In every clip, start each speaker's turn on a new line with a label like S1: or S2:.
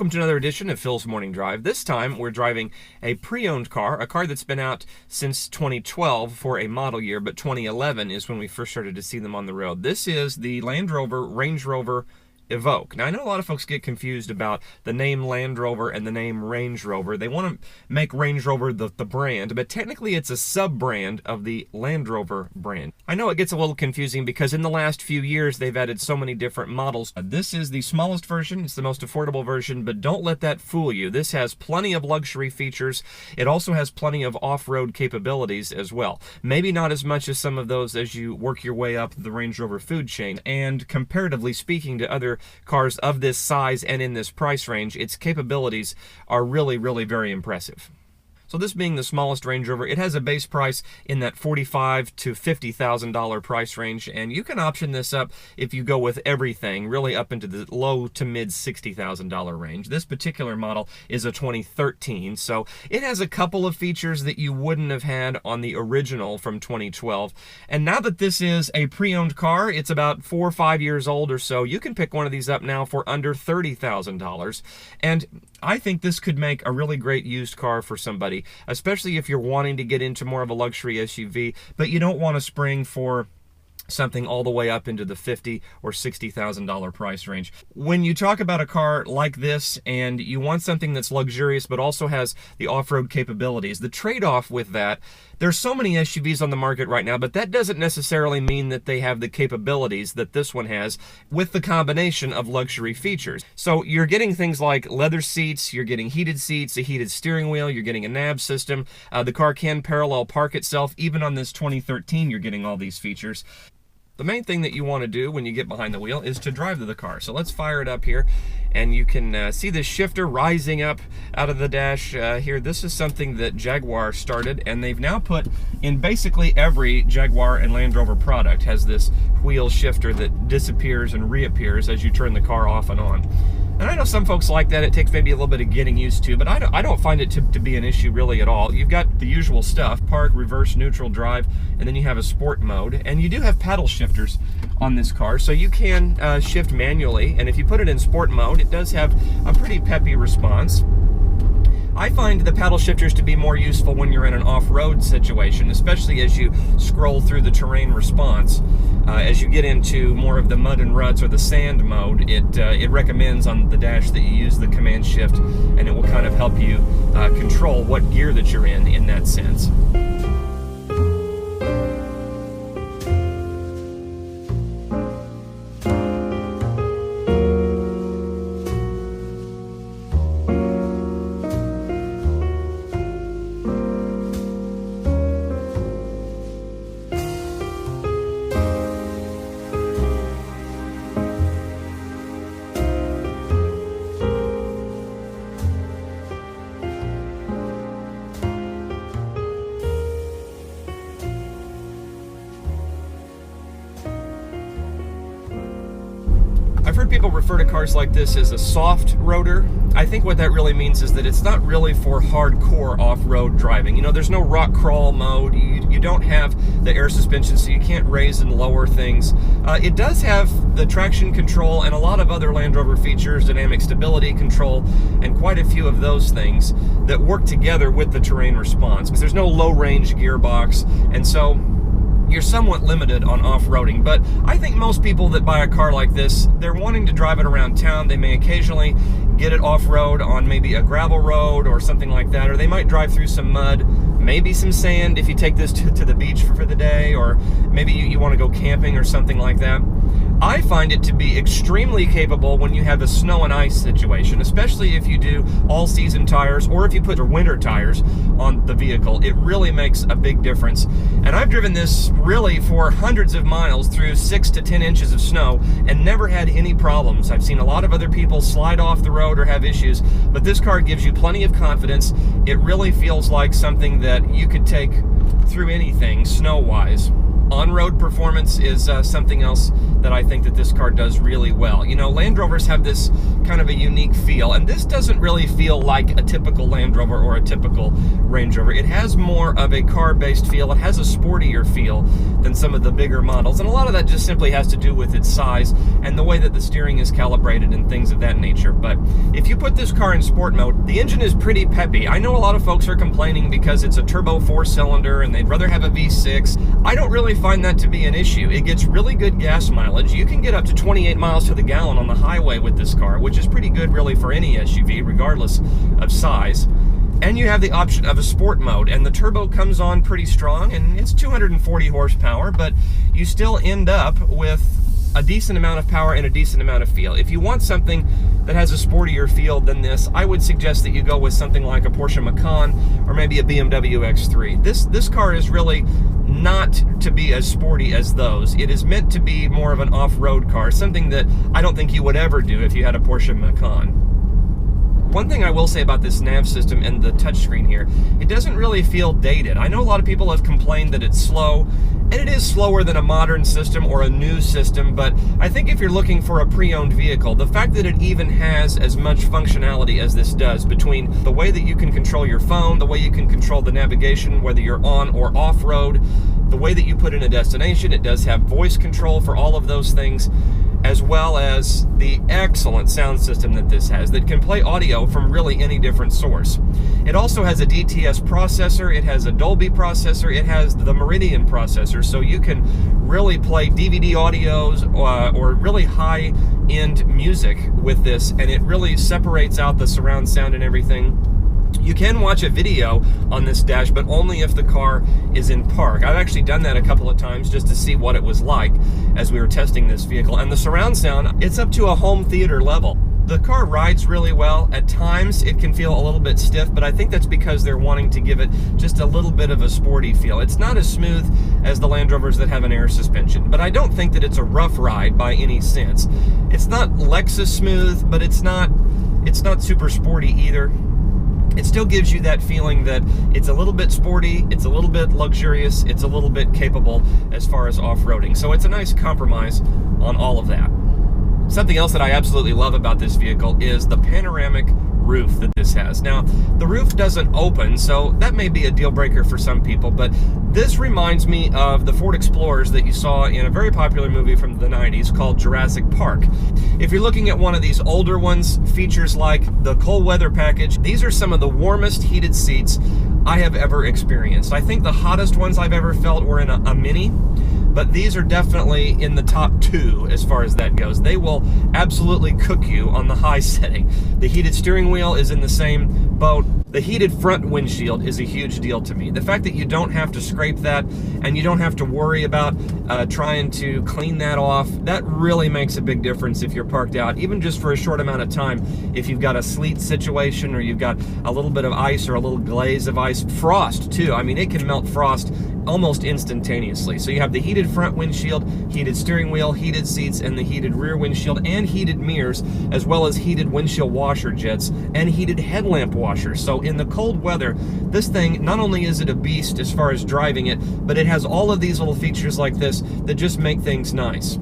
S1: Welcome to another edition of Phil's Morning Drive. This time we're driving a pre-owned car, a car that's been out since 2012 for a model year, but 2011 is when we first started to see them on the road. This is the Land Rover Range Rover Evoque. Now, I know a lot of folks get confused about the name Land Rover and the name Range Rover. They want to make Range Rover the brand, but technically it's a sub-brand of the Land Rover brand. I know it gets a little confusing because in the last few years they've added so many different models. This is the smallest version, it's the most affordable version, but don't let that fool you. This has plenty of luxury features. It also has plenty of off-road capabilities as well. Maybe not as much as some of those as you work your way up the Range Rover food chain, and comparatively speaking to other cars of this size and in this price range, its capabilities are really very impressive. So this being the smallest Range Rover, it has a base price in that $45,000 to $50,000 price range, and you can option this up if you go with everything, really up into the low to mid $60,000 range. This particular model is a 2013, so it has a couple of features that you wouldn't have had on the original from 2012. And now that this is a pre-owned car, it's about 4 or 5 years old or so, you can pick one of these up now for under $30,000. And I think this could make a really great used car for somebody, especially if you're wanting to get into more of a luxury SUV, but you don't want to spring for something all the way up into the $50,000 or $60,000 price range. When you talk about a car like this and you want something that's luxurious but also has the off-road capabilities, the trade-off with that, there's so many SUVs on the market right now, but that doesn't necessarily mean that they have the capabilities that this one has with the combination of luxury features. So you're getting things like leather seats, you're getting heated seats, a heated steering wheel, you're getting a nav system. The car can parallel park itself. Even on this 2013, you're getting all these features. The main thing that you want to do when you get behind the wheel is to drive the car. So let's fire it up here, and you can see the shifter rising up out of the dash here. This is something that Jaguar started, and they've now put in basically every Jaguar and Land Rover product has this wheel shifter that disappears and reappears as you turn the car off and on. And I know some folks like that. It takes maybe a little bit of getting used to, but I don't find it to be an issue really at all. You've got the usual stuff: park, reverse, neutral, drive, and then you have a sport mode. And you do have paddle shifters on this car, so you can shift manually. And if you put it in sport mode, it does have a pretty peppy response. I find the paddle shifters to be more useful when you're in an off-road situation, especially as you scroll through the terrain response. As you get into more of the mud and ruts or the sand mode, it recommends on the dash that you use the command shift, and it will kind of help you control what gear that you're in that sense. I've heard people refer to cars like this as a soft roader. I think what that really means is that it's not really for hardcore off-road driving. You know, there's no rock crawl mode. You don't have the air suspension, so you can't raise and lower things. It does have the traction control and a lot of other Land Rover features, dynamic stability control, and quite a few of those things that work together with the terrain response. There's no low-range gearbox, and so you're somewhat limited on off-roading. But I think most people that buy a car like this, they're wanting to drive it around town. They may occasionally get it off-road on maybe a gravel road or something like that, or they might drive through some mud, maybe some sand if you take this to the beach for the day, or maybe you want to go camping or something like that. I find it to be extremely capable when you have a snow and ice situation, especially if you do all-season tires or if you put winter tires on the vehicle. It really makes a big difference. And I've driven this really for hundreds of miles through 6 to 10 inches of snow and never had any problems. I've seen a lot of other people slide off the road or have issues, but this car gives you plenty of confidence. It really feels like something that you could take through anything snow-wise. On-road performance is something else that I think that this car does really well. You know, Land Rovers have this kind of a unique feel, and this doesn't really feel like a typical Land Rover or a typical Range Rover. It has more of a car-based feel. It has a sportier feel than some of the bigger models, and a lot of that just simply has to do with its size and the way that the steering is calibrated and things of that nature. But if you put this car in sport mode, the engine is pretty peppy. I know a lot of folks are complaining because it's a turbo 4-cylinder and they'd rather have a V6. I don't really find that to be an issue. It gets really good gas mileage. You can get up to 28 miles to the gallon on the highway with this car, which is pretty good really for any SUV, regardless of size. And you have the option of a sport mode, and the turbo comes on pretty strong, and it's 240 horsepower, but you still end up with a decent amount of power and a decent amount of feel. If you want something that has a sportier feel than this, I would suggest that you go with something like a Porsche Macan or maybe a BMW X3. This car is really not to be as sporty as those. It is meant to be more of an off-road car, something that I don't think you would ever do if you had a Porsche Macan. One thing I will say about this nav system and the touchscreen here, it doesn't really feel dated. I know a lot of people have complained that it's slow, and it is slower than a modern system or a new system, but I think if you're looking for a pre-owned vehicle, the fact that it even has as much functionality as this does, between the way that you can control your phone, the way you can control the navigation, whether you're on or off-road, the way that you put in a destination, it does have voice control for all of those things, as well as the excellent sound system that this has that can play audio from really any different source. It also has a DTS processor, it has a Dolby processor, it has the Meridian processor, so you can really play DVD audios or really high-end music with this, and it really separates out the surround sound and everything. You can watch a video on this dash, but only if the car is in park. I've actually done that a couple of times just to see what it was like as we were testing this vehicle. And the surround sound, it's up to a home theater level. The car rides really well. At times it can feel a little bit stiff, but I think that's because they're wanting to give it just a little bit of a sporty feel. It's not as smooth as the Land Rovers that have an air suspension, but I don't think that it's a rough ride by any sense. It's not Lexus smooth, but it's not super sporty either. It still gives you that feeling that it's a little bit sporty, it's a little bit luxurious, it's a little bit capable as far as off-roading. So it's a nice compromise on all of that. Something else that I absolutely love about this vehicle is the panoramic roof that this has. Now, the roof doesn't open, so that may be a deal breaker for some people, but this reminds me of the Ford Explorers that you saw in a very popular movie from the 90s called Jurassic Park. If you're looking at one of these older ones, features like the cold weather package, these are some of the warmest heated seats I have ever experienced. I think the hottest ones I've ever felt were in a Mini, but these are definitely in the top 2 as far as that goes. They will absolutely cook you on the high setting. The heated steering wheel is in the same boat. The heated front windshield is a huge deal to me. The fact that you don't have to scrape that and you don't have to worry about trying to clean that off, that really makes a big difference if you're parked out, even just for a short amount of time. If you've got a sleet situation or you've got a little bit of ice or a little glaze of ice, frost too. I mean, it can melt frost almost instantaneously. So you have the heated front windshield, heated steering wheel, heated seats, and the heated rear windshield, and heated mirrors, as well as heated windshield washer jets and heated headlamp washers. So in the cold weather, this thing, not only is it a beast as far as driving it, but it has all of these little features like this that just make things nice.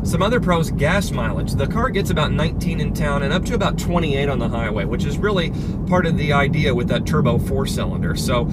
S1: Some other pros: gas mileage. The car gets about 19 in town and up to about 28 on the highway, which is really part of the idea with that turbo 4-cylinder. So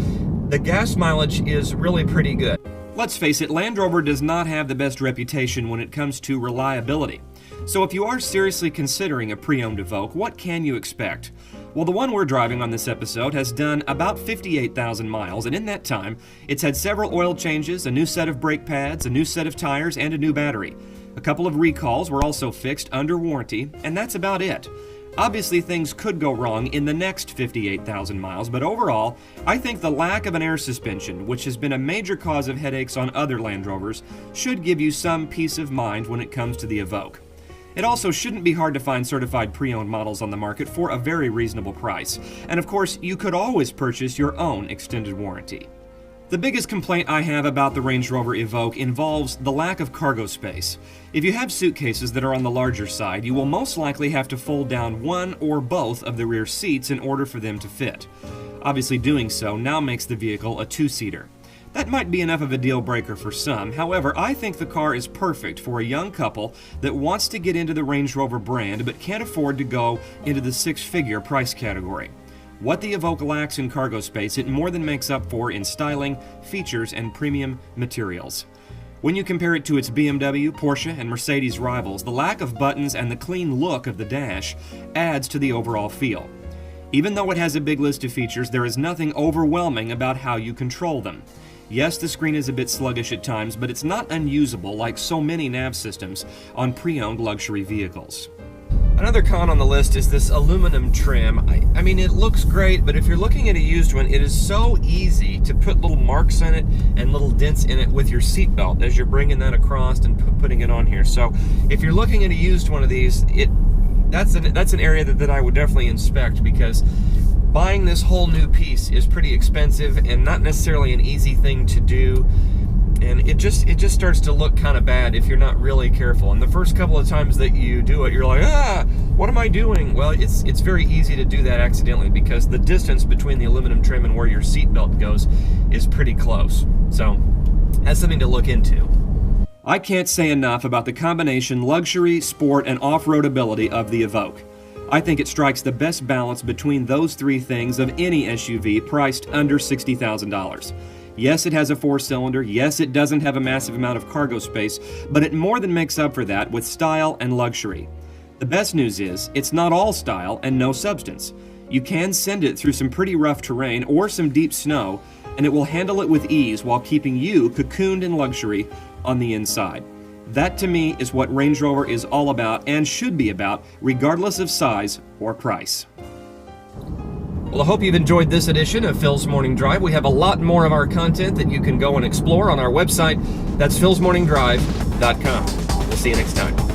S1: the gas mileage is really pretty good. Let's face it, Land Rover does not have the best reputation when it comes to reliability. So if you are seriously considering a pre-owned Evoque, what can you expect? Well, the one we're driving on this episode has done about 58,000 miles, and in that time, it's had several oil changes, a new set of brake pads, a new set of tires, and a new battery. A couple of recalls were also fixed under warranty, and that's about it. Obviously, things could go wrong in the next 58,000 miles, but overall, I think the lack of an air suspension, which has been a major cause of headaches on other Land Rovers, should give you some peace of mind when it comes to the Evoque. It also shouldn't be hard to find certified pre-owned models on the market for a very reasonable price. And of course, you could always purchase your own extended warranty. The biggest complaint I have about the Range Rover Evoque involves the lack of cargo space. If you have suitcases that are on the larger side, you will most likely have to fold down one or both of the rear seats in order for them to fit. Obviously, doing so now makes the vehicle a two-seater.
S2: That might be enough of a deal breaker for some. However, I think the car is perfect for a young couple that wants to get into the Range Rover brand but can't afford to go into the six-figure price category. What the Evoque lacks in cargo space, it more than makes up for in styling, features, and premium materials. When you compare it to its BMW, Porsche, and Mercedes rivals, the lack of buttons and the clean look of the dash adds to the overall feel. Even though it has a big list of features, there is nothing overwhelming about how you control them. Yes, the screen is a bit sluggish at times, but it's not unusable like so many nav systems on pre-owned luxury vehicles.
S1: Another con on the list is this aluminum trim. I mean, it looks great, but if you're looking at a used one, it is so easy to put little marks in it and little dents in it with your seatbelt as you're bringing that across and putting it on here. So if you're looking at a used one of these, that's an area that I would definitely inspect, because buying this whole new piece is pretty expensive and not necessarily an easy thing to do, and it just starts to look kind of bad if you're not really careful. And the first couple of times that you do it, you're like, what am I doing? Well, it's very easy to do that accidentally, because the distance between the aluminum trim and where your seatbelt goes is pretty close. So that's something to look into.
S2: I can't say enough about the combination luxury, sport, and off-road ability of the Evoque. I think it strikes the best balance between those three things of any SUV priced under $60,000. Yes, it has a 4-cylinder. Yes, it doesn't have a massive amount of cargo space, but it more than makes up for that with style and luxury. The best news is, it's not all style and no substance. You can send it through some pretty rough terrain or some deep snow, and it will handle it with ease while keeping you cocooned in luxury on the inside. That, to me, is what Range Rover is all about and should be about, regardless of size or price.
S1: Well, I hope you've enjoyed this edition of Phil's Morning Drive. We have a lot more of our content that you can go and explore on our website. That's philsmorningdrive.com. We'll see you next time.